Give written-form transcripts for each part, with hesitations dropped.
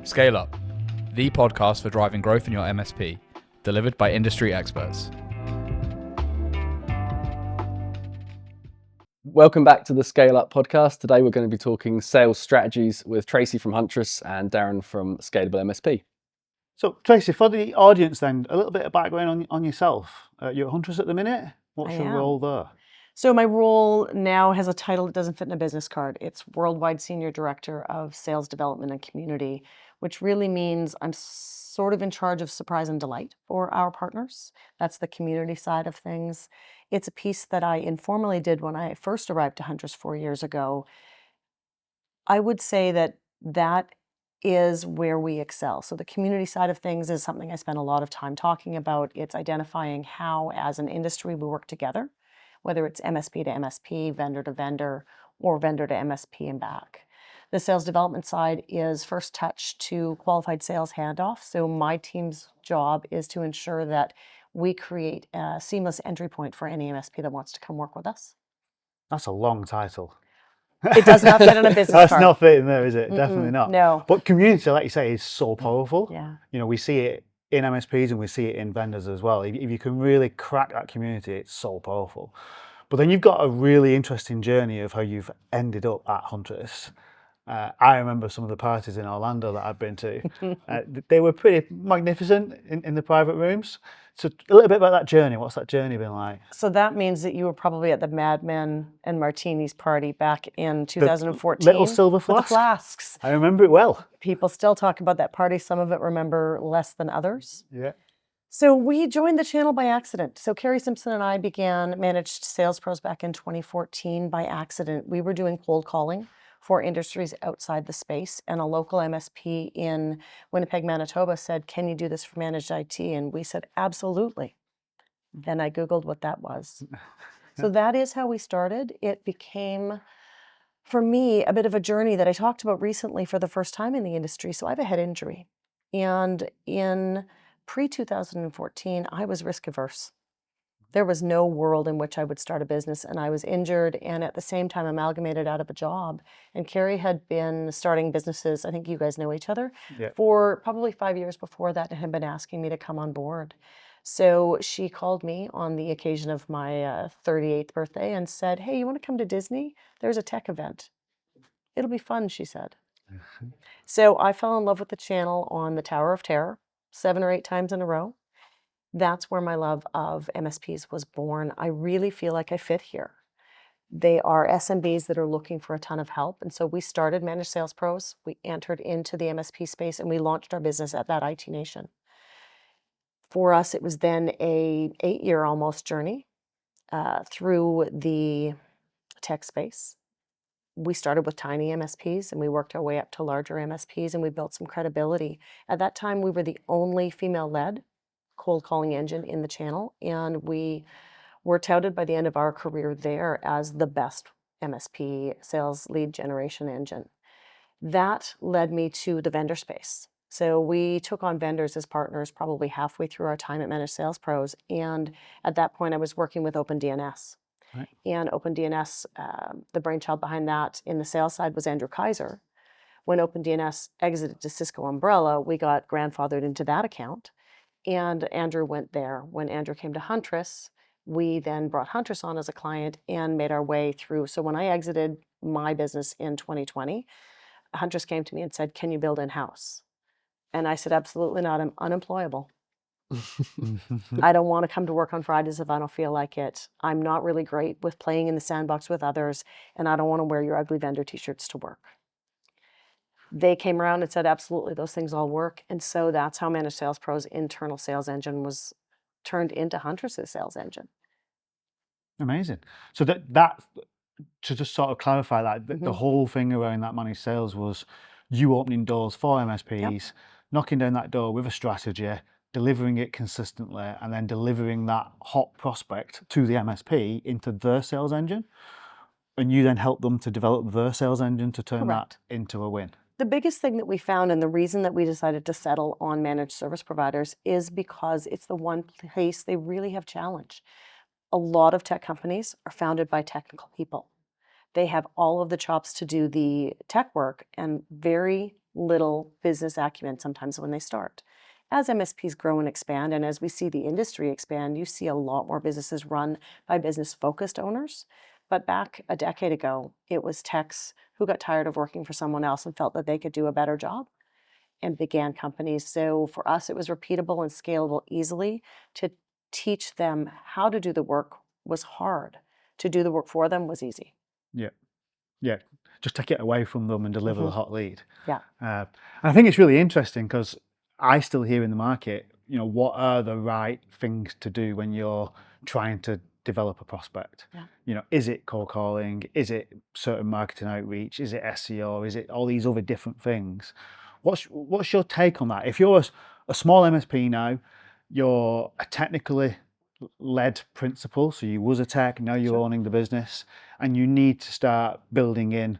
ScaleUp, the podcast for driving growth in your MSP, delivered by industry experts. Welcome back to the ScaleUp podcast. Today we're going to be talking sales strategies with Tracie from Huntress and Darren from Scalable MSP. So Tracie, for the audience then, a little bit of background on yourself. You're at Huntress at the minute. What's your role there? So my role now has a title that doesn't fit in a business card. It's Worldwide Senior Director of Sales Development and Community, which really means I'm sort of in charge of surprise and delight for our partners. That's the community side of things. It's a piece that I informally did when I first arrived to Huntress 4 years ago. I would say that is where we excel. So the community side of things is something I spend a lot of time talking about. It's identifying how, as an industry, we work together, whether it's MSP to MSP, vendor to vendor, or vendor to MSP and back. The sales development side is first touch to qualified sales handoff. So my team's job is to ensure that we create a seamless entry point for any MSP that wants to come work with us. That's a long title. It does not fit on a business That's card. not fitting there, is it? Definitely not. No. But community, like you say, is so powerful. Yeah. You know, we see it in MSPs and we see it in vendors as well. If you can really crack that community, it's so powerful. But then you've got a really interesting journey of how you've ended up at Huntress. I remember some of the parties in Orlando that I've been to. They were pretty magnificent in the private rooms. So a little bit about that journey. What's that journey been like? So that means that you were probably at the Mad Men and Martinis party back in 2014. The little silver flask? With the flasks. I remember it well. People still talk about that party. Some of it remember less than others. Yeah. So we joined the channel by accident. So Carrie Simpson and I began Managed Sales Pros back in 2014 by accident. We were doing cold calling for industries outside the space, and a local MSP in Winnipeg, Manitoba said, "Can you do this for managed IT?" And we said, "Absolutely." Then I Googled what that was. So that is how we started. It became, for me, a bit of a journey that I talked about recently for the first time in the industry. So I have a head injury. And in pre-2014, I was risk averse. There was no world in which I would start a business, and I was injured and at the same time amalgamated out of a job. And Carrie had been starting businesses, I think you guys know each other, for probably 5 years before that, and had been asking me to come on board. So she called me on the occasion of my 38th birthday and said, "Hey, you want to come to Disney? There's a tech event. It'll be fun," she said. So I fell in love with the channel on the Tower of Terror 7 or 8 times in a row. That's where my love of MSPs was born. I really feel like I fit here. They are SMBs that are looking for a ton of help. And so we started Managed Sales Pros. We entered into the MSP space and we launched our business at that IT Nation. For us, it was then a 8-year almost journey through the tech space. We started with tiny MSPs and we worked our way up to larger MSPs and we built some credibility. At that time, we were the only female-led cold calling engine in the channel, and we were touted by the end of our career there as the best MSP sales lead generation engine. That led me to the vendor space. So we took on vendors as partners probably halfway through our time at Managed Sales Pros, and at that point I was working with OpenDNS. Right. And OpenDNS, the brainchild behind that in the sales side was Andrew Kaiser. When OpenDNS exited to Cisco Umbrella, we got grandfathered into that account. And Andrew went there. When Andrew came to Huntress, we then brought Huntress on as a client and made our way through. So when I exited my business in 2020, Huntress came to me and said, "Can you build in-house?" And I said, "Absolutely not. I'm unemployable. I don't want to come to work on Fridays if I don't feel like it. I'm not really great with playing in the sandbox with others, and I don't want to wear your ugly vendor t-shirts to work." They came around and said, "Absolutely, those things all work." And so that's how Managed Sales Pro's internal sales engine was turned into Huntress's sales engine. Amazing. So that to just sort of clarify that, the whole thing around that managed sales was you opening doors for MSPs, knocking down that door with a strategy, delivering it consistently, and then delivering that hot prospect to the MSP into their sales engine. And you then help them to develop their sales engine to turn that into a win. The biggest thing that we found, and the reason that we decided to settle on managed service providers, is because it's the one place they really have challenge. A lot of tech companies are founded by technical people. They have all of the chops to do the tech work and very little business acumen sometimes when they start. As MSPs grow and expand, and as we see the industry expand, you see a lot more businesses run by business-focused owners. But back a decade ago, it was techs who got tired of working for someone else and felt that they could do a better job and began companies. So for us, it was repeatable and scalable easily. To teach them how to do the work was hard. To do the work for them was easy. Yeah. Yeah. Just take it away from them and deliver the hot lead. Yeah. And I think it's really interesting because I still hear in the market, what are the right things to do when you're trying to develop a prospect? Yeah. Is it cold calling? Is it certain marketing outreach? Is it SEO? Is it all these other different things? What's your take on that? If you're a small MSP now, you're a technically led principal, so you was a tech, now you're owning the business, and you need to start building in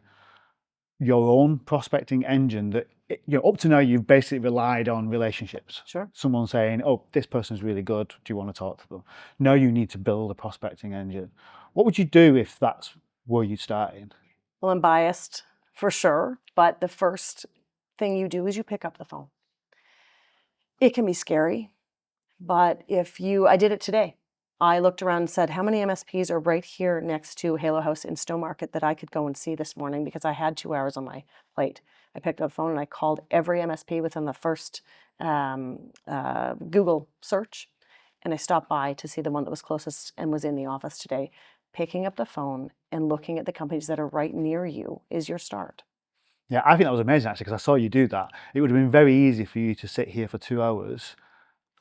your own prospecting engine that up to now you've basically relied on relationships. Sure. Someone saying, oh, this person's really good, do you want to talk to them? Now you need to build a prospecting engine. What would you do if that's where you started? Well, I'm biased for sure, but the first thing you do is you pick up the phone. It can be scary, but I did it today. I looked around and said, how many MSPs are right here next to Halo House in Stowmarket that I could go and see this morning because I had 2 hours on my plate. I picked up the phone and I called every MSP within the first Google search, and I stopped by to see the one that was closest and was in the office today. Picking up the phone and looking at the companies that are right near you is your start. Yeah, I think that was amazing actually, because I saw you do that. It would have been very easy for you to sit here for 2 hours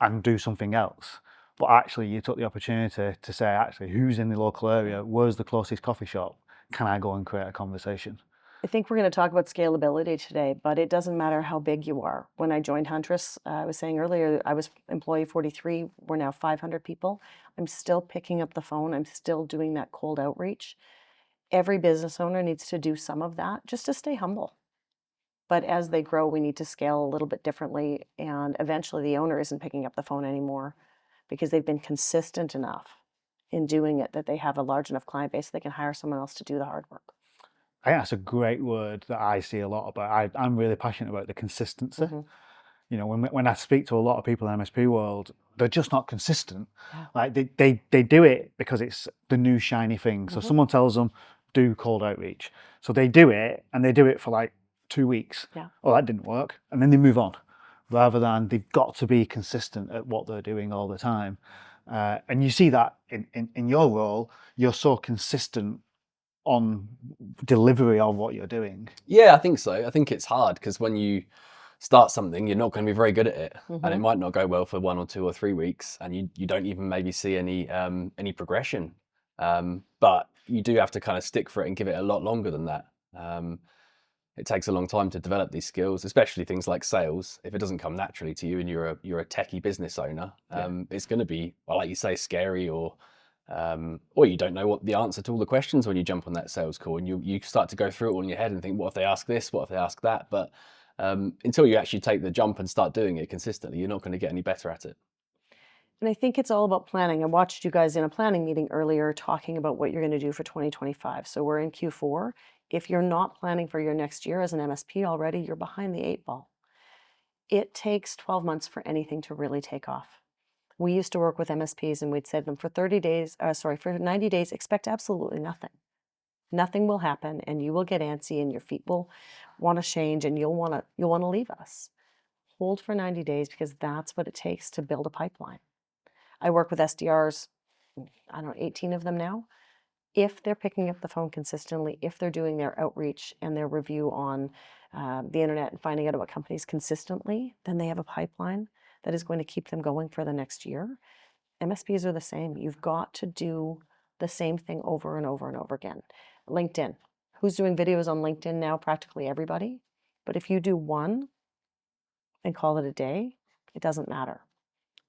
and do something else. But actually you took the opportunity to say, actually, who's in the local area? Where's the closest coffee shop? Can I go and create a conversation? I think we're going to talk about scalability today, but it doesn't matter how big you are. When I joined Huntress, I was saying earlier, I was employee 43. We're now 500 people. I'm still picking up the phone. I'm still doing that cold outreach. Every business owner needs to do some of that just to stay humble. But as they grow, we need to scale a little bit differently. And eventually the owner isn't picking up the phone anymore because they've been consistent enough in doing it that they have a large enough client base they can hire someone else to do the hard work. I think that's a great word that I see a lot about. I'm really passionate about the consistency. When I speak to a lot of people in the MSP world, they're just not consistent. Yeah. Like they do it because it's the new shiny thing. So someone tells them, do cold outreach. So they do it and they do it for like 2 weeks. Yeah. Oh, that didn't work. And then they move on. Rather than they've got to be consistent at what they're doing all the time. And you see that in your role, you're so consistent on delivery of what you're doing. Yeah, I think so. I think it's hard because when you start something, you're not going to be very good at it, and it might not go well for 1 or 2 or 3 weeks, and you don't even maybe see any progression. But you do have to kind of stick for it and give it a lot longer than that. It takes a long time to develop these skills, especially things like sales. If it doesn't come naturally to you and you're a techie business owner, it's going to be, well, like you say, scary, or you don't know what the answer to all the questions when you jump on that sales call, and you start to go through it all in your head and think, what if they ask this? What if they ask that? But until you actually take the jump and start doing it consistently, you're not going to get any better at it. And I think it's all about planning. I watched you guys in a planning meeting earlier talking about what you're going to do for 2025. So we're in Q4. If you're not planning for your next year as an MSP already, you're behind the 8 ball. It takes 12 months for anything to really take off. We used to work with MSPs and we'd say to them for 90 days, expect absolutely nothing. Nothing will happen and you will get antsy and your feet will want to change and you'll want to leave us. Hold for 90 days because that's what it takes to build a pipeline. I work with SDRs, 18 of them now. If they're picking up the phone consistently, if they're doing their outreach and their review on the internet and finding out about companies consistently, then they have a pipeline that is going to keep them going for the next year. MSPs are the same. You've got to do the same thing over and over and over again. LinkedIn. Who's doing videos on LinkedIn now? Practically everybody. But if you do one and call it a day, it doesn't matter.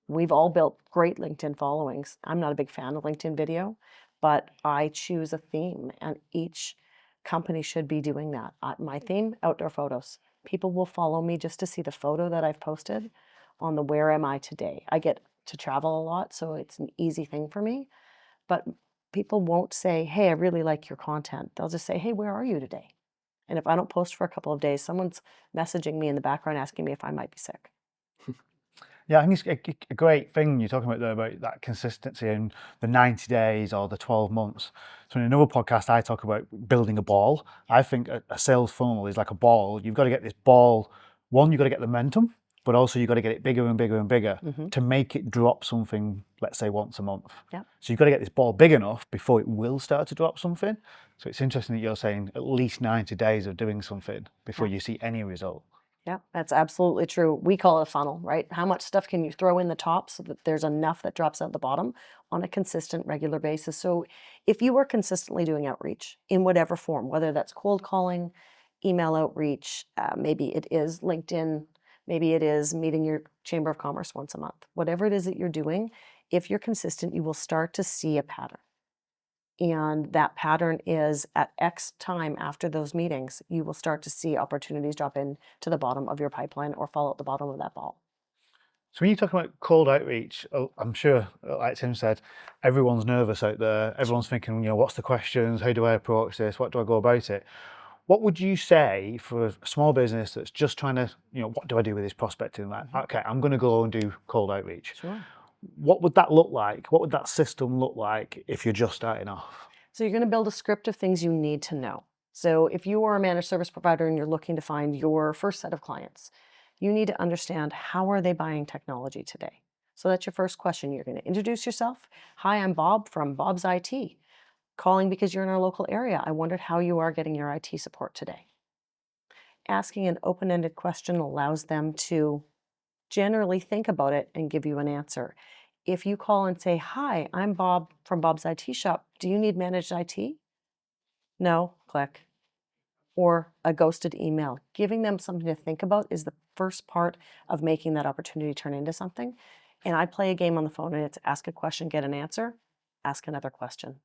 We've all built great LinkedIn followings. I'm not a big fan of LinkedIn video, but I choose a theme and each company should be doing that. My theme, outdoor photos. People will follow me just to see the photo that I've posted on the where am I today. I get to travel a lot, so it's an easy thing for me. But people won't say, hey, I really like your content. They'll just say, hey, where are you today? And if I don't post for a couple of days, someone's messaging me in the background asking me if I might be sick. Yeah, I think it's a great thing you're talking about there, about that consistency in the 90 days or the 12 months. So in another podcast, I talk about building a ball. I think a sales funnel is like a ball. You've got to get this ball, one, you've got to get the momentum, but also you've got to get it bigger and bigger and bigger to make it drop something, let's say once a month. Yeah. So you've got to get this ball big enough before it will start to drop something. So it's interesting that you're saying at least 90 days of doing something before you see any result. Yeah, that's absolutely true. We call it a funnel, right? How much stuff can you throw in the top so that there's enough that drops out the bottom on a consistent, regular basis? So if you are consistently doing outreach in whatever form, whether that's cold calling, email outreach, maybe it is LinkedIn, maybe it is meeting your Chamber of Commerce once a month, whatever it is that you're doing, if you're consistent, you will start to see a pattern. And that pattern is at X time after those meetings, you will start to see opportunities drop in to the bottom of your pipeline or fall at the bottom of that ball. So when you talk about cold outreach, I'm sure, like Tim said, everyone's nervous out there. Everyone's thinking, what's the questions? How do I approach this? What do I go about it? What would you say for a small business that's just trying to, what do I do with this prospecting? Like, okay, I'm going to go and do cold outreach. Sure. What would that look like? What would that system look like if you're just starting off? So you're going to build a script of things you need to know. So if you are a managed service provider and you're looking to find your first set of clients, you need to understand how are they buying technology today. So that's your first question. You're going to introduce yourself. Hi, I'm Bob from Bob's IT. Calling because you're in our local area. I wondered how you are getting your IT support today. Asking an open-ended question allows them to generally think about it and give you an answer. If you call and say, hi, I'm Bob from Bob's IT shop. Do you need managed IT? No, click. Or a ghosted email. Giving them something to think about is the first part of making that opportunity turn into something. And I play a game on the phone and it's ask a question, get an answer, ask another question.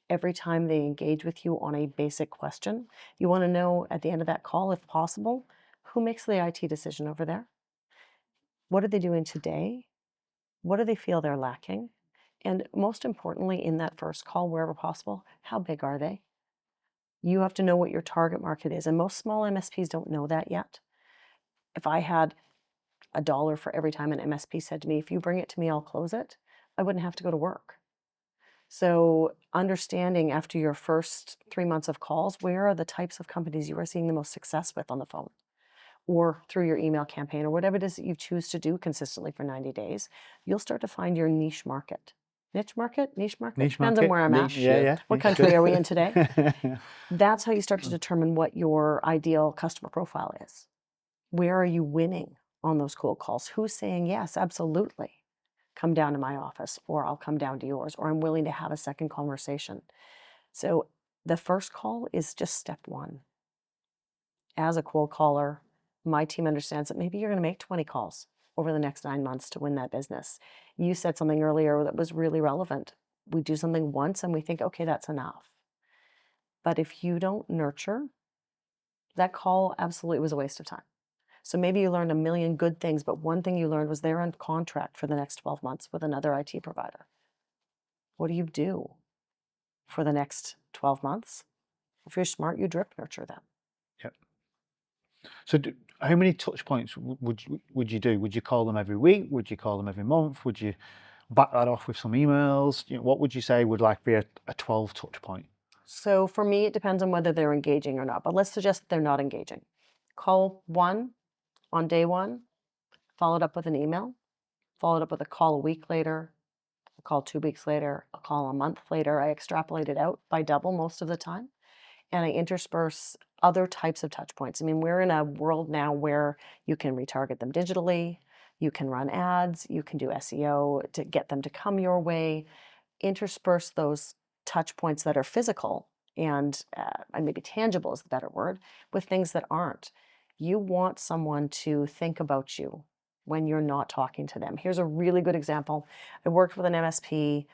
Every time they engage with you on a basic question, you want to know at the end of that call, if possible, who makes the IT decision over there? What are they doing today? What do they feel they're lacking? And most importantly, in that first call, wherever possible, how big are they? You have to know what your target market is. And most small MSPs don't know that yet. If I had $1 for every time an MSP said to me, if you bring it to me, I'll close it, I wouldn't have to go to work. So understanding after your first 3 months of calls, where are the types of companies you are seeing the most success with on the phone or through your email campaign or whatever it is that you choose to do consistently for 90 days, you'll start to find your niche market. Niche market? Depends on where I'm at. Yeah. What country are we in today? That's how you start to determine what your ideal customer profile is. Where are you winning on those cold calls? Who's saying, yes, absolutely, come down to my office, or I'll come down to yours, or I'm willing to have a second conversation. So the first call is just step one. As a cold caller, my team understands that maybe you're going to make 20 calls over the next 9 months to win that business. You said something earlier that was really relevant. We do something once and we think, okay, that's enough. But if you don't nurture, that call absolutely was a waste of time. So maybe you learned a million good things, but one thing you learned was they're on contract for the next 12 months with another IT provider. What do you do for the next 12 months? If you're smart, you drip nurture them. Yep. So how many touch points would you do? Would you call them every week? Would you call them every month? Would you back that off with some emails? What would you say would be a 12 touch point? So for me, it depends on whether they're engaging or not, but let's suggest that they're not engaging. Call one on day one, followed up with an email, followed up with a call a week later, a call 2 weeks later, a call a month later. I extrapolate it out by double most of the time. And I intersperse other types of touch points. I mean, we're in a world now where you can retarget them digitally, you can run ads, you can do SEO to get them to come your way. Intersperse those touch points that are physical and maybe tangible is the better word, with things that aren't. You want someone to think about you when you're not talking to them. Here's a really good example. I worked with an MSP,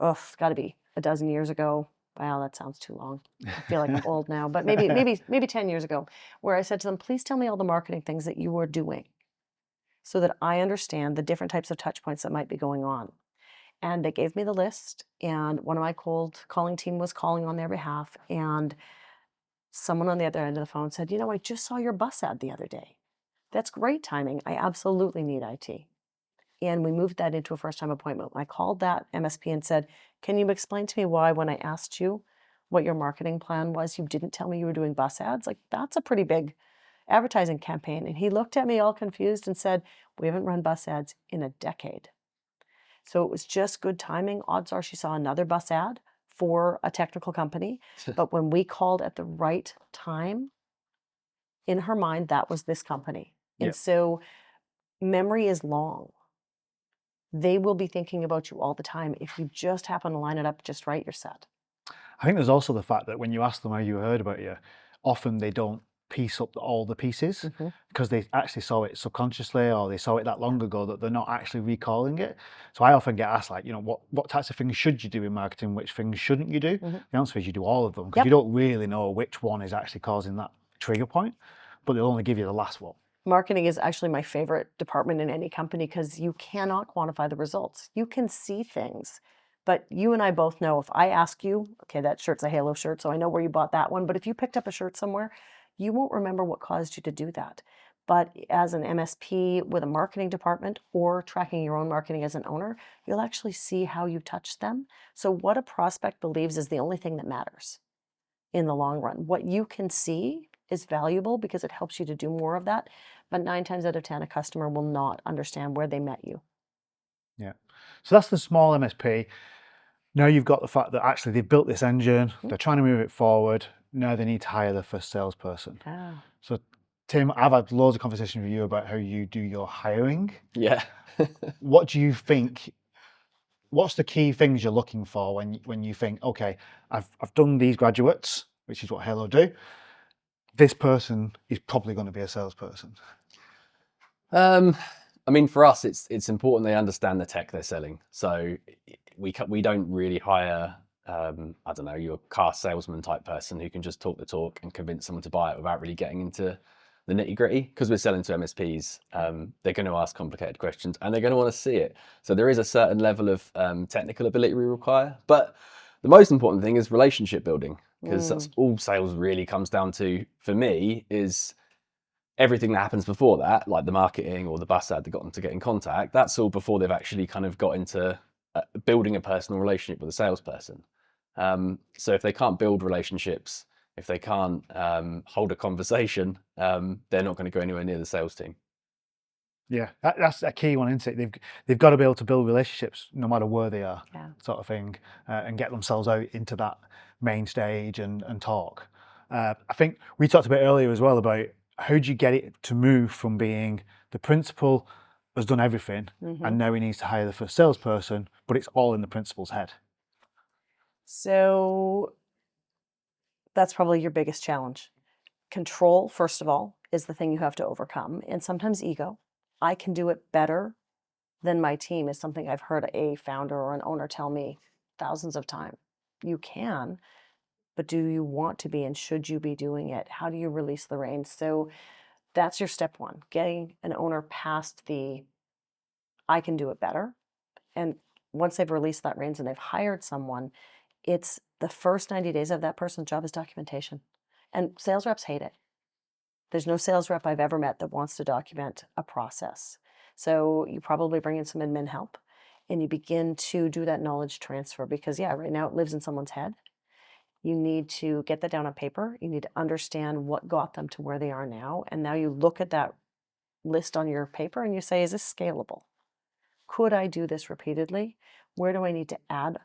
it's got to be a dozen years ago. Wow, that sounds too long. I feel like I'm old now, but maybe 10 years ago, where I said to them, please tell me all the marketing things that you are doing so that I understand the different types of touch points that might be going on. And they gave me the list, and one of my cold calling team was calling on their behalf, and someone on the other end of the phone said, I just saw your bus ad the other day. That's great timing. I absolutely need IT. And we moved that into a first-time appointment. I called that MSP and said, can you explain to me why when I asked you what your marketing plan was, you didn't tell me you were doing bus ads? Like, that's a pretty big advertising campaign. And he looked at me all confused and said, we haven't run bus ads in a decade. So it was just good timing. Odds are she saw another bus ad for a technical company. But when we called at the right time, in her mind, that was this company. And so memory is long. They will be thinking about you all the time. If you just happen to line it up just right, you're set. I think there's also the fact that when you ask them how you heard about you, often they don't piece up all the pieces because they actually saw it subconsciously, or they saw it that long ago that they're not actually recalling it. So I often get asked, like, what types of things should you do in marketing? Which things shouldn't you do? The answer is you do all of them, because you don't really know which one is actually causing that trigger point, but they'll only give you the last one. Marketing is actually my favorite department in any company because you cannot quantify the results. You can see things, but you and I both know if I ask you, okay, that shirt's a Halo shirt, so I know where you bought that one, but if you picked up a shirt somewhere, you won't remember what caused you to do that. But as an MSP with a marketing department or tracking your own marketing as an owner, you'll actually see how you touched them. So what a prospect believes is the only thing that matters in the long run. What you can see is valuable because it helps you to do more of that. But 9 times out of 10, a customer will not understand where they met you. Yeah. So that's the small MSP. Now you've got the fact that actually they've built this engine, they're trying to move it forward. Now they need to hire their first salesperson. So Tim, I've had loads of conversations with you about how you do your hiring. Yeah. What do you think, what's the key things you're looking for when you think, okay, I've done these graduates, which is what Halo do. This person is probably going to be a salesperson. I mean, for us, it's important they understand the tech they're selling. So we don't really hire, I don't know, your car salesman type person who can just talk the talk and convince someone to buy it without really getting into the nitty gritty. Because we're selling to MSPs, they're going to ask complicated questions and they're going to want to see it. So there is a certain level of technical ability we require. But the most important thing is relationship building, because that's all sales really comes down to, for me, is everything that happens before that, like the marketing or the bus ad that got them to get in contact, that's all before they've actually kind of got into building a personal relationship with a salesperson. So if they can't build relationships, if they can't hold a conversation, they're not going to go anywhere near the sales team. Yeah, that's a key one, isn't it? They've got to be able to build relationships no matter where they are, sort of thing, and get themselves out into that main stage and talk. I think we talked a bit earlier as well about how do you get it to move from being the principal has done everything and now he needs to hire the first salesperson, but it's all in the principal's head. So that's probably your biggest challenge. Control, first of all, is the thing you have to overcome, and sometimes ego. I can do it better than my team is something I've heard a founder or an owner tell me thousands of times. You can, but do you want to be, and should you be doing it? How do you release the reins? So that's your step one, getting an owner past the I can do it better. And once they've released that reins and they've hired someone, it's the first 90 days of that person's job is documentation. And sales reps hate it. There's no sales rep I've ever met that wants to document a process. So you probably bring in some admin help and you begin to do that knowledge transfer because, right now it lives in someone's head. You need to get that down on paper. You need to understand what got them to where they are now. And now you look at that list on your paper and you say, is this scalable? Could I do this repeatedly? Where do I need to add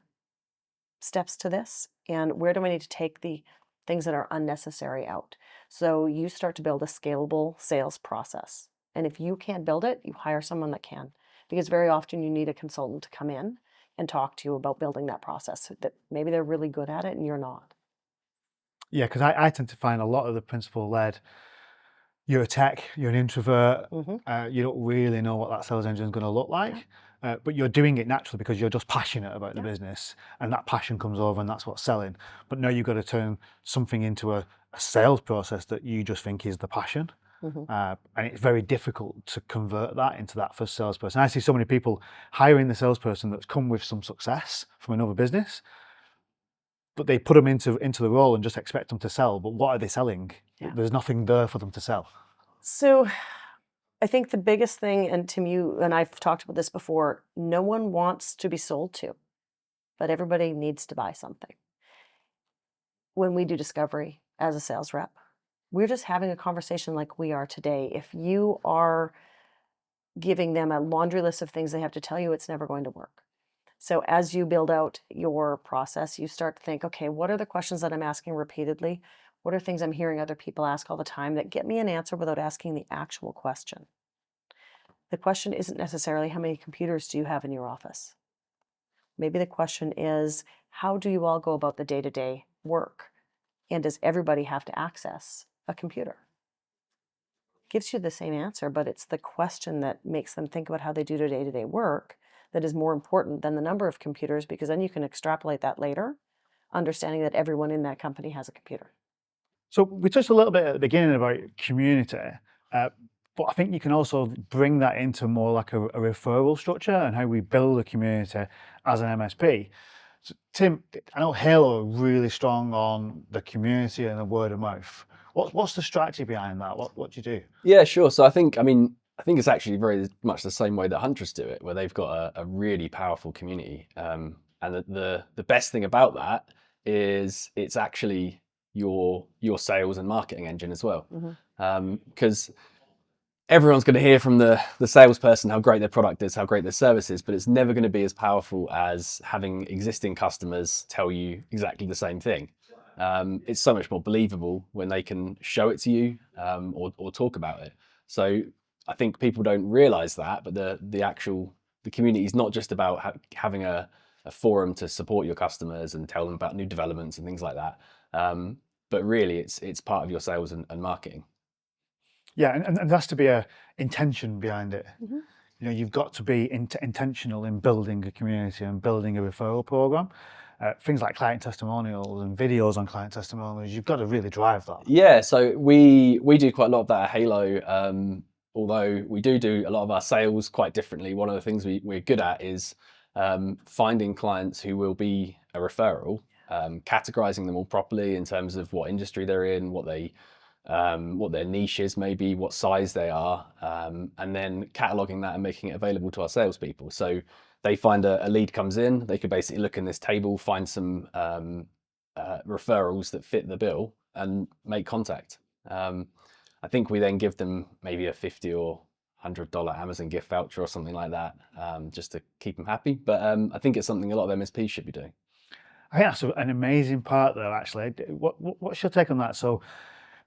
steps to this? And where do I need to take the things that are unnecessary out? So you start to build a scalable sales process. And if you can't build it, you hire someone that can. Because very often you need a consultant to come in and talk to you about building that process. That maybe they're really good at it and you're not. Yeah, because I tend to find a lot of the principal-led, you're a tech, you're an introvert, you don't really know what that sales engine is going to look like, but you're doing it naturally because you're just passionate about the business, and that passion comes over and that's what's selling. But now you've got to turn something into a sales process that you just think is the passion. And it's very difficult to convert that into that first salesperson. I see so many people hiring the salesperson that's come with some success from another business, but they put them into the role and just expect them to sell. But what are they selling? There's nothing there for them to sell. So I think the biggest thing, and Tim, you and I've talked about this before, no one wants to be sold to, but everybody needs to buy something. When we do discovery as a sales rep, we're just having a conversation like we are today. If you are giving them a laundry list of things they have to tell you, it's never going to work. So as you build out your process, you start to think, okay, what are the questions that I'm asking repeatedly? What are things I'm hearing other people ask all the time that get me an answer without asking the actual question? The question isn't necessarily how many computers do you have in your office? Maybe the question is, how do you all go about the day-to-day work? And does everybody have to access a computer? Gives you the same answer, but it's the question that makes them think about how they do their day-to-day work that is more important than the number of computers, because then you can extrapolate that later, understanding that everyone in that company has a computer. So we touched a little bit at the beginning about community, but I think you can also bring that into more like a referral structure and how we build a community as an MSP. So, Tim, I know Halo are really strong on the community and the word of mouth. What's the strategy behind that? What do you do? Yeah, sure. So I think it's actually very much the same way that Huntress do it, where they've got a really powerful community. And the best thing about that is it's actually your sales and marketing engine as well. Because everyone's going to hear from the salesperson how great their product is, how great their service is, but it's never going to be as powerful as having existing customers tell you exactly the same thing. It's so much more believable when they can show it to you or talk about it. So I think people don't realize that, but the community is not just about having a forum to support your customers and tell them about new developments and things like that. But really, it's part of your sales and marketing. Yeah, and there has to be a intention behind it. You know, you've got to be intentional in building a community and building a referral program. Things like client testimonials and videos on client testimonials, you've got to really drive that. Yeah, so we do quite a lot of that at Halo. Although we do a lot of our sales quite differently. One of the things we're good at is finding clients who will be a referral, categorizing them all properly in terms of what industry they're in, what their niche is, maybe what size they are, and then cataloging that and making it available to our salespeople. So they find a lead comes in, they could basically look in this table, find some referrals that fit the bill and make contact. I think we then give them maybe a $50 or $100 Amazon gift voucher or something like that, just to keep them happy. But I think it's something a lot of MSPs should be doing. I think that's an amazing part though, actually. What's your take on that? So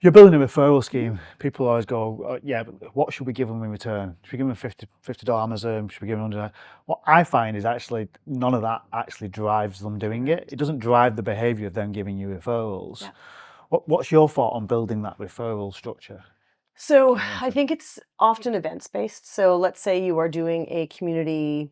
you're building a referral scheme. People always go, yeah, but what should we give them in return? Should we give them $50 Amazon? Should we give them $100? What I find is actually none of that actually drives them doing it. It doesn't drive the behavior of them giving you referrals. Yeah. What's your thought on building that referral structure? So I think it's often events-based. So let's say you are doing a community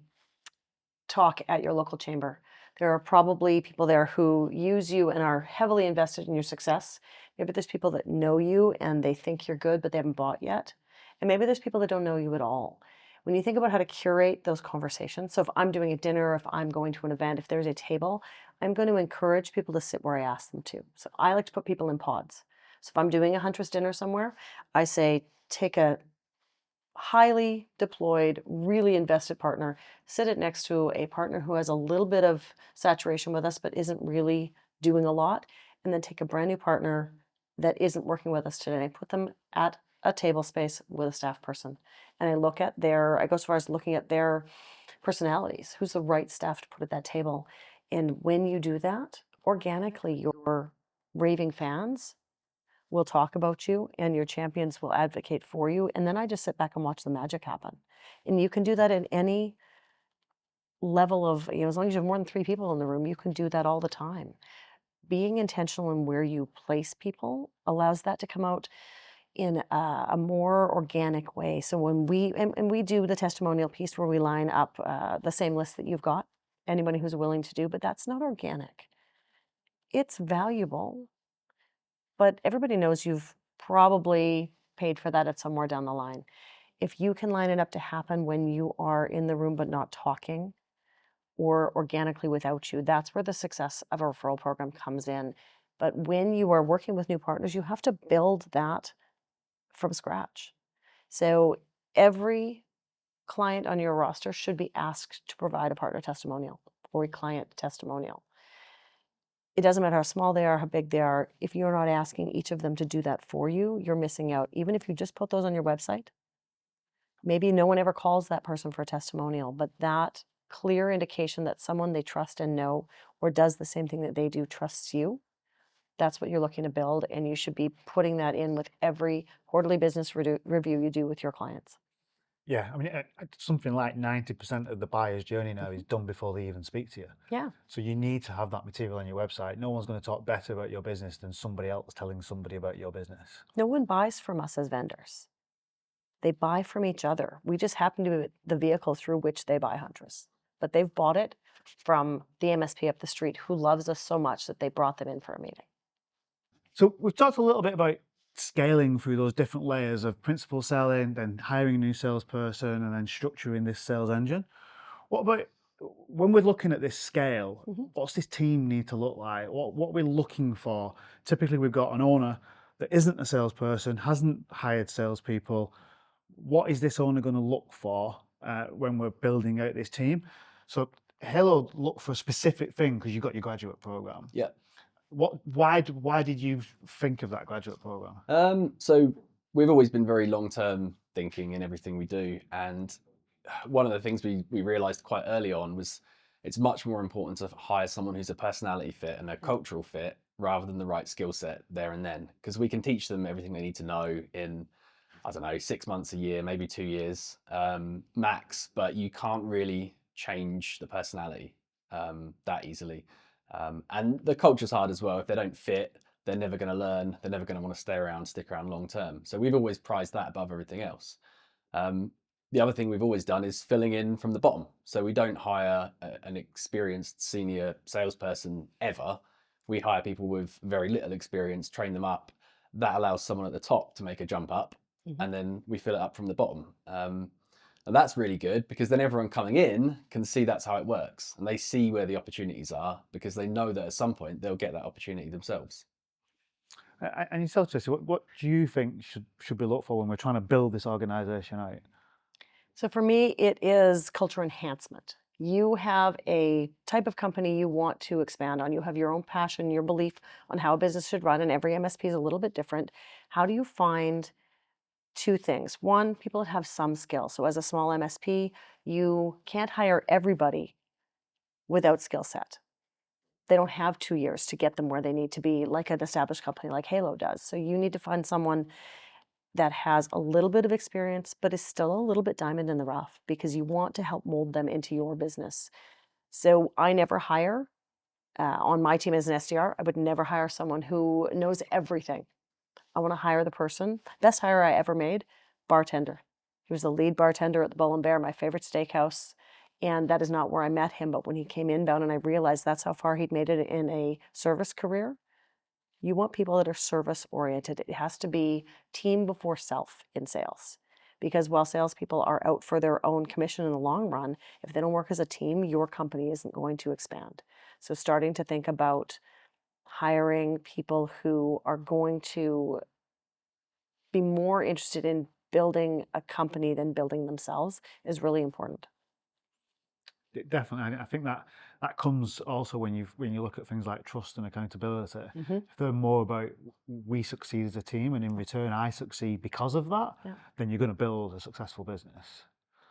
talk at your local chamber. There are probably people there who use you and are heavily invested in your success. Maybe there's people that know you and they think you're good, but they haven't bought yet. And maybe there's people that don't know you at all. When you think about how to curate those conversations, so if I'm doing a dinner, if I'm going to an event, if there's a table, I'm going to encourage people to sit where I ask them to. So I like to put people in pods. So if I'm doing a Huntress dinner somewhere, I say, take a highly deployed, really invested partner, sit it next to a partner who has a little bit of saturation with us, but isn't really doing a lot, and then take a brand new partner that isn't working with us today. I put them at a table space with a staff person. And I go as far as looking at their personalities. Who's the right staff to put at that table? And when you do that, organically, your raving fans will talk about you and your champions will advocate for you. And then I just sit back and watch the magic happen. And you can do that in any level of, as long as you have more than 3 people in the room, you can do that all the time. Being intentional in where you place people allows that to come out in a more organic way. So when we do the testimonial piece where we line up the same list that you've got, anybody who's willing to do, but that's not organic. It's valuable, but everybody knows you've probably paid for that at somewhere down the line. If you can line it up to happen when you are in the room but not talking, or organically without you, that's where the success of a referral program comes in. But when you are working with new partners, you have to build that from scratch. So every client on your roster should be asked to provide a partner testimonial or a client testimonial. It doesn't matter how small they are, how big they are. If you're not asking each of them to do that for you, you're missing out. Even if you just put those on your website, maybe no one ever calls that person for a testimonial, but that clear indication that someone they trust and know or does the same thing that they do trusts you, that's what you're looking to build, and you should be putting that in with every quarterly business review you do with your clients. Yeah, I mean, something like 90% of the buyer's journey now is done before they even speak to you. Yeah. So you need to have that material on your website. No one's going to talk better about your business than somebody else telling somebody about your business. No one buys from us as vendors. They buy from each other. We just happen to be the vehicle through which they buy Huntress. But they've bought it from the MSP up the street who loves us so much that they brought them in for a meeting. So we've talked a little bit about scaling through those different layers of principal selling, then hiring a new salesperson, and then structuring this sales engine. What about when we're looking at this scale, what's this team need to look like? What are we looking for? Typically, we've got an owner that isn't a salesperson, hasn't hired salespeople. What is this owner going to look for when we're building out this team? So Halo look for a specific thing because you've got your graduate program. Yeah. Why did you think of that graduate program? So we've always been very long-term thinking in everything we do, and one of the things we realized quite early on was it's much more important to hire someone who's a personality fit and a cultural fit rather than the right skill set there and then, because we can teach them everything they need to know in, I don't know, 6 months, a year, maybe 2 years max, but you can't really change the personality that easily. And the culture's hard as well. If they don't fit, they're never going to learn. They're never going to want to stick around long term. So we've always prized that above everything else. The other thing we've always done is filling in from the bottom. So we don't hire an experienced senior salesperson ever. We hire people with very little experience, train them up. That allows someone at the top to make a jump up, and then we fill it up from the bottom. And that's really good because then everyone coming in can see that's how it works, and they see where the opportunities are because they know that at some point they'll get that opportunity themselves. And yourself, Tracie, what do you think should we look for when we're trying to build this organization out? So for me, it is culture enhancement. You have a type of company you want to expand on. You have your own passion, your belief on how a business should run, and every MSP is a little bit different. How do you find two things? One, people that have some skill. So as a small MSP, you can't hire everybody without skill set. They don't have 2 years to get them where they need to be, like an established company like Halo does. So you need to find someone that has a little bit of experience, but is still a little bit diamond in the rough because you want to help mold them into your business. So I never hire, on my team as an SDR, I would never hire someone who knows everything. I want to hire the person. Best hire I ever made, bartender. He was the lead bartender at the Bull and Bear, my favorite steakhouse. And that is not where I met him, but when he came inbound and I realized that's how far he'd made it in a service career. You want people that are service oriented. It has to be team before self in sales. Because while salespeople are out for their own commission in the long run, if they don't work as a team, your company isn't going to expand. So starting to think about hiring people who are going to be more interested in building a company than building themselves is really important. Definitely, I think that comes also when you look at things like trust and accountability. If they're more about we succeed as a team, and in return I succeed because of that, then you're going to build a successful business.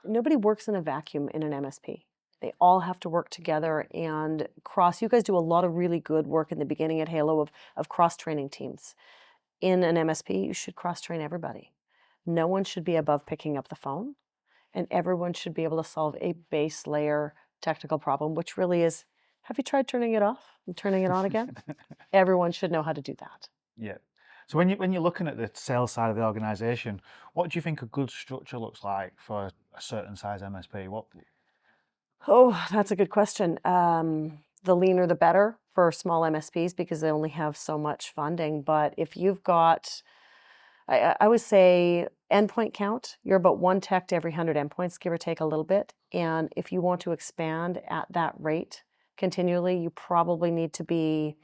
Nobody works in a vacuum in an MSP. They all have to work together and cross. You guys do a lot of really good work in the beginning at Halo of cross-training teams. In an MSP, you should cross-train everybody. No one should be above picking up the phone, and everyone should be able to solve a base layer technical problem, which really is, have you tried turning it off and turning it on again? Everyone should know how to do that. Yeah. So when you're looking at the sales side of the organization, what do you think a good structure looks like for a certain size MSP? Oh, that's a good question. The leaner the better for small MSPs because they only have so much funding. But if you've got I would say endpoint count, you're about 1 tech to every 100 endpoints, give or take a little bit. And if you want to expand at that rate continually, you probably need to be,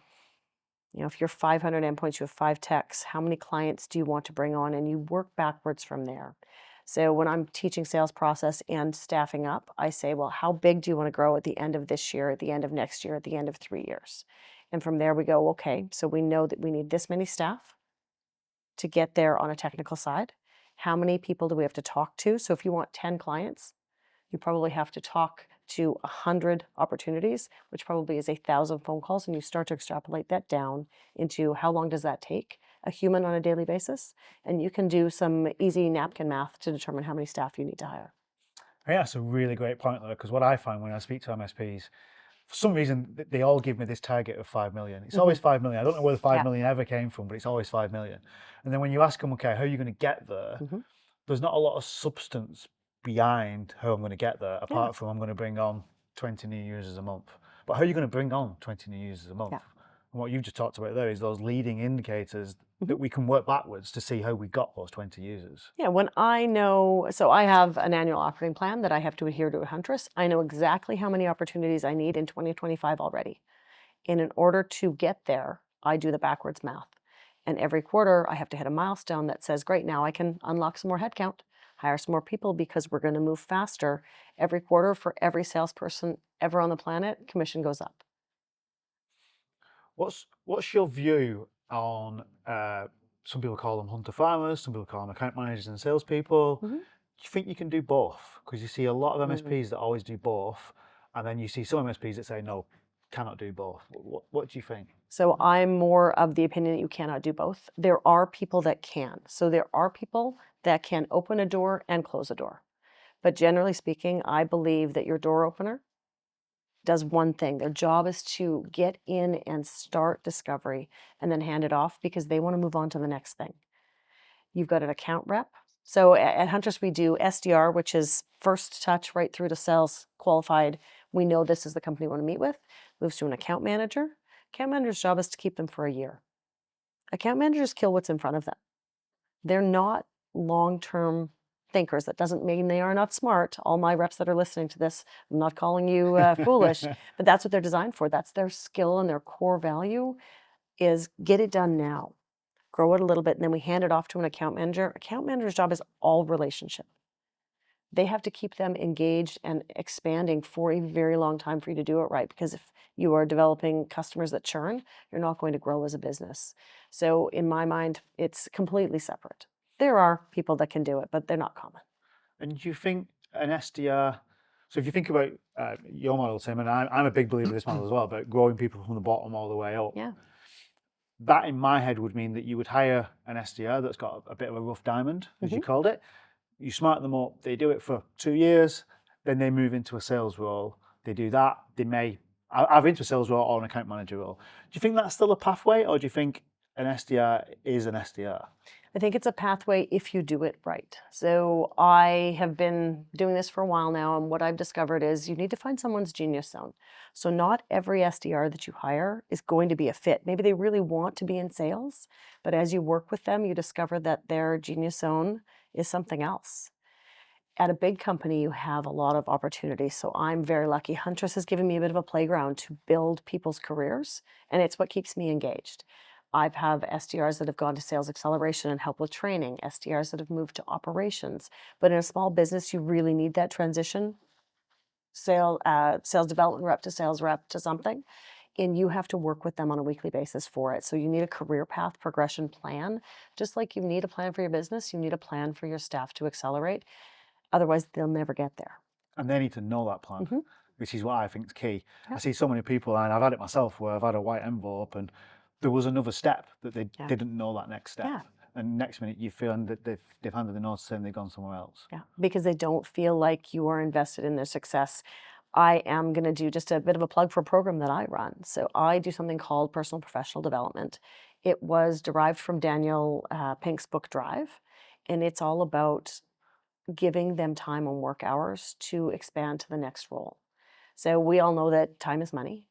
if you're 500 endpoints, you have 5 techs, how many clients do you want to bring on? And you work backwards from there. So when I'm teaching sales process and staffing up, I say, well, how big do you want to grow at the end of this year, at the end of next year, at the end of 3 years? And from there we go, okay, so we know that we need this many staff to get there on a technical side. How many people do we have to talk to? So if you want 10 clients, you probably have to talk to 100 opportunities, which probably is 1,000 phone calls, and you start to extrapolate that down into how long does that take a human on a daily basis, and you can do some easy napkin math to determine how many staff you need to hire. I think that's a really great point, though, because what I find when I speak to MSPs, for some reason, they all give me this target of 5 million. It's always 5 million. I don't know where the 5 million ever came from, but it's always 5 million. And then when you ask them, okay, how are you going to get there? There's not a lot of substance behind how I'm going to get there, apart from I'm going to bring on 20 new users a month. But how are you going to bring on 20 new users a month? And what you just talked about there is those leading indicators that we can work backwards to see how we got those 20 users. Yeah, when I know, so I have an annual operating plan that I have to adhere to at Huntress. I know exactly how many opportunities I need in 2025 already. And in order to get there, I do the backwards math. And every quarter, I have to hit a milestone that says, great, now I can unlock some more headcount, hire some more people because we're going to move faster. Every quarter, for every salesperson ever on the planet, commission goes up. What's your view on, some people call them hunter farmers, some people call them account managers and salespeople. Do you think you can do both? Because you see a lot of MSPs that always do both, and then you see some MSPs that say, no, cannot do both. What do you think? So I'm more of the opinion that you cannot do both. There are people that can. So there are people that can open a door and close a door. But generally speaking, I believe that your door opener does one thing. Their job is to get in and start discovery and then hand it off because they want to move on to the next thing. You've got an account rep. So at Huntress, we do SDR, which is first touch right through to sales qualified. We know this is the company we want to meet with. Moves to an account manager. Account manager's job is to keep them for a year. Account managers kill what's in front of them. They're not long-term thinkers. That doesn't mean they are not smart. All my reps that are listening to this, I'm not calling you foolish, but that's what they're designed for. That's their skill and their core value is get it done now. Grow it a little bit, and then we hand it off to an account manager. Account manager's job is all relationship. They have to keep them engaged and expanding for a very long time for you to do it right. Because if you are developing customers that churn, you're not going to grow as a business. So in my mind, it's completely separate. There are people that can do it, but they're not common. And do you think an SDR, so if you think about your model, Tim, and I'm a big believer in this model as well, about growing people from the bottom all the way up. Yeah. That in my head would mean that you would hire an SDR that's got a bit of a rough diamond, as you called it. You smart them up, they do it for 2 years, then they move into a sales role. They do that, they may either into a sales role or an account manager role. Do you think that's still a pathway, or do you think an SDR is an SDR? I think it's a pathway if you do it right. So I have been doing this for a while now, and what I've discovered is you need to find someone's genius zone. So not every SDR that you hire is going to be a fit. Maybe they really want to be in sales, but as you work with them, you discover that their genius zone is something else. At a big company, you have a lot of opportunities. So I'm very lucky. Huntress has given me a bit of a playground to build people's careers, and it's what keeps me engaged. I've have SDRs that have gone to sales acceleration and help with training, SDRs that have moved to operations. But in a small business, you really need that transition, sales development rep to sales rep to something, and you have to work with them on a weekly basis for it. So you need a career path progression plan. Just like you need a plan for your business, you need a plan for your staff to accelerate. Otherwise, they'll never get there. And they need to know that plan, which is what I think is key. Yep. I see so many people, and I've had it myself, where I've had a white envelope and there was another step that they didn't know that next step. Yeah. And next minute you feel that they've handed the notes and they've gone somewhere else. Yeah, because they don't feel like you are invested in their success. I am going to do just a bit of a plug for a program that I run. So I do something called personal professional development. It was derived from Daniel Pink's book Drive, and it's all about giving them time on work hours to expand to the next role. So we all know that time is money.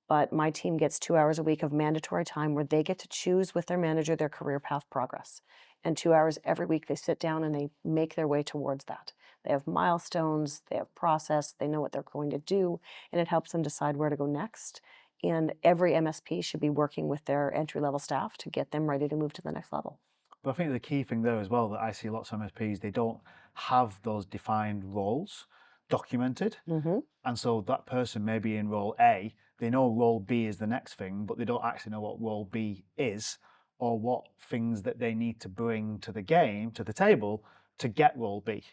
But my team gets 2 hours a week of mandatory time where they get to choose with their manager their career path progress. And 2 hours every week, they sit down and they make their way towards that. They have milestones, they have process, they know what they're going to do, and it helps them decide where to go next. And every MSP should be working with their entry-level staff to get them ready to move to the next level. But I think the key thing there as well that I see lots of MSPs, they don't have those defined roles documented. And so that person may be in role A, they know role B is the next thing, but they don't actually know what role B is or what things that they need to bring to the game, to the table, to get role B.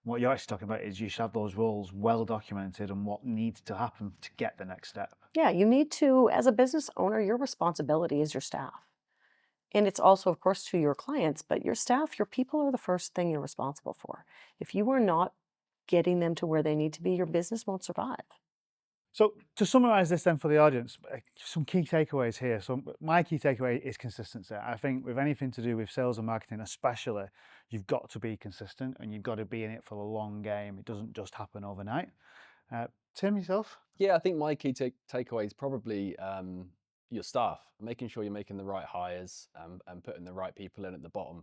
What you're actually talking about is you should have those roles well documented and what needs to happen to get the next step. Yeah, you need to, as a business owner, your responsibility is your staff. And it's also, of course, to your clients, but your staff, your people are the first thing you're responsible for. If you are not getting them to where they need to be, your business won't survive. So to summarize this then for the audience, some key takeaways here. So my key takeaway is consistency. I think with anything to do with sales and marketing especially, you've got to be consistent and you've got to be in it for the long game. It doesn't just happen overnight. Tim, yourself? Yeah, I think my key takeaway is probably your staff, making sure you're making the right hires and putting the right people in at the bottom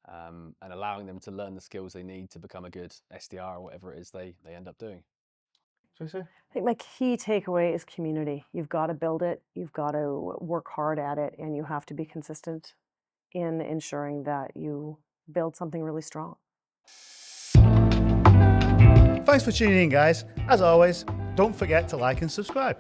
and allowing them to learn the skills they need to become a good SDR or whatever it is they end up doing. Tracie? I think my key takeaway is community. You've got to build it, you've got to work hard at it, and you have to be consistent in ensuring that you build something really strong. Thanks for tuning in, guys. As always, don't forget to like and subscribe.